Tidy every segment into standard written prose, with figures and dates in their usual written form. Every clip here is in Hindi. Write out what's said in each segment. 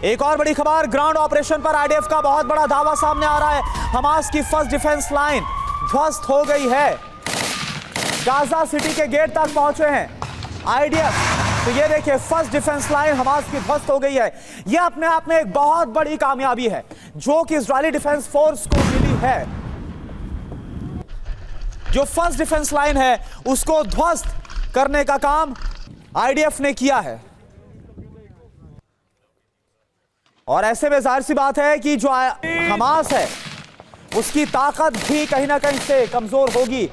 एक और बड़ी खबर, ग्राउंड ऑपरेशन पर आईडीएफ का बहुत बड़ा दावा सामने आ रहा है। हमास की फर्स्ट डिफेंस लाइन ध्वस्त हो गई है। गाजा सिटी के गेट तक पहुंचे हैं आईडीएफ। तो ये देखिए, फर्स्ट डिफेंस लाइन हमास की ध्वस्त हो गई है। यह अपने आप में एक बहुत बड़ी कामयाबी है जो कि इजरायली डिफेंस फोर्स को मिली है। जो फर्स्ट डिफेंस लाइन है उसको ध्वस्त करने का काम आईडीएफ ने किया है। और ऐसे में जाहिर सी बात है कि जो हमास है उसकी ताकत भी कहीं ना कहीं से कमजोर होगी।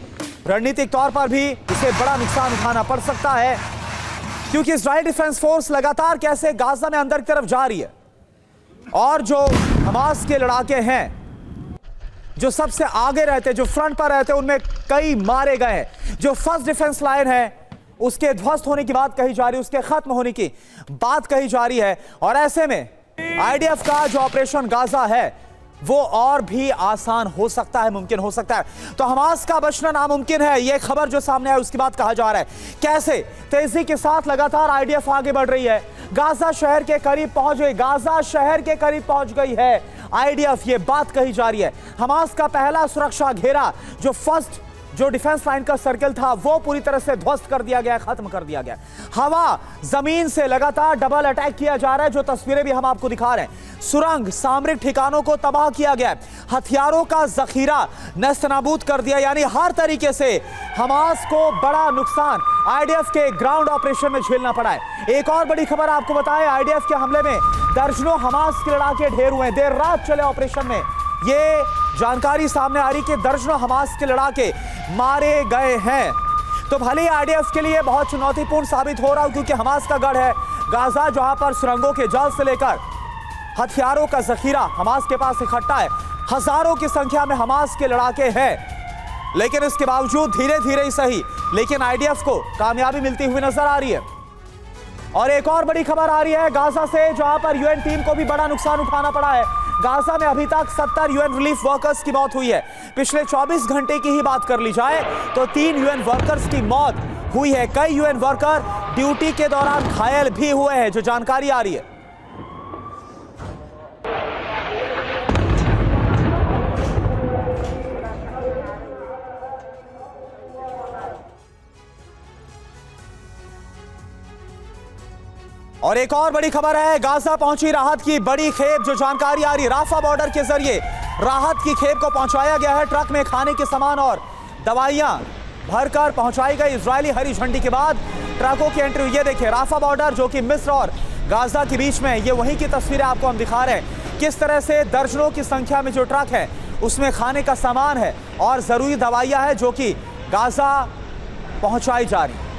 रणनीतिक तौर पर भी इसे बड़ा नुकसान उठाना पड़ सकता है, क्योंकि इजराइल डिफेंस फोर्स लगातार कैसे गाजा में अंदर की तरफ जा रही है और जो हमास के लड़ाके हैं जो सबसे आगे रहते, जो फ्रंट पर रहते, उनमें कई मारे गए हैं। जो फर्स्ट डिफेंस लाइन है उसके ध्वस्त होने की बात कही जा रही है, उसके खत्म होने की बात कही जा रही है। और ऐसे में आईडीएफ का जो ऑपरेशन गाजा है वो और भी आसान हो सकता है, मुमकिन हो सकता है। तो हमास का बचना नामुमकिन है, यह खबर जो सामने है उसकी बात कहा जा रहा है। कैसे तेजी के साथ लगातार आईडीएफ आगे बढ़ रही है, गाजा शहर के करीब पहुंच गई, गाजा शहर के करीब पहुंच गई है आईडीएफ, ये बात कही जा रही है। हमास का पहला सुरक्षा घेरा, जो डिफेंस लाइन का सर्कल था, वो पूरी तरह से ध्वस्त कर दिया गया, खत्म कर दिया गया। हवा जमीन से लगातार डबल अटैक किया जा रहा है, जो तस्वीरें भी हम आपको दिखा रहे हैं। सुरंग, सामरिक ठिकानों को तबाह किया गया, हथियारों का जखीरा नेस्तनाबूद कर दिया। यानी हर तरीके से हमास को बड़ा नुकसान आईडीएफ के ग्राउंड ऑपरेशन में झेलना पड़ा है। एक और बड़ी खबर आपको बताएं, आईडीएफ के हमले में दर्जनों हमास के लड़ाके ढेर हुए। देर रात चले ऑपरेशन में ये जानकारी सामने आ रही कि दर्जनों हमास के लड़ाके मारे गए हैं। तो भले ही आईडीएफ के लिए बहुत चुनौतीपूर्ण साबित हो रहा है, क्योंकि हमास का गढ़ है गाजा, जहां पर सुरंगों के जाल से लेकर हथियारों का जखीरा हमास के पास इकट्ठा है। हजारों की संख्या में हमास के लड़ाके हैं, लेकिन इसके बावजूद धीरे धीरे ही सही, लेकिन आईडीएफ को कामयाबी मिलती हुई नजर आ रही है। और एक और बड़ी खबर आ रही है गाजा से, जहां पर यूएन टीम को भी बड़ा नुकसान उठाना पड़ा है। गाजा में अभी तक 70 यूएन रिलीफ वर्कर्स की मौत हुई है। पिछले 24 घंटे की ही बात कर ली जाए तो 3 यूएन वर्कर्स की मौत हुई है। कई यूएन वर्कर ड्यूटी के दौरान घायल भी हुए हैं, जो जानकारी आ रही है। और एक और बड़ी खबर है, गाजा पहुंची राहत की बड़ी खेप, जो जानकारी आ रही है राफा बॉर्डर के जरिए राहत की खेप को पहुंचाया गया है। ट्रक में खाने के सामान और दवाइयां भरकर पहुंचाई गई। इजरायली हरी झंडी के बाद ट्रकों की एंट्री। ये देखिए राफा बॉर्डर, जो कि मिस्र और गाजा के बीच में, ये वहीं की तस्वीरें आपको हम दिखा रहे हैं। किस तरह से दर्जनों की संख्या में जो ट्रक है उसमें खाने का सामान है और जरूरी दवाइयां हैं, जो कि गाजा पहुंचाई जा रही है।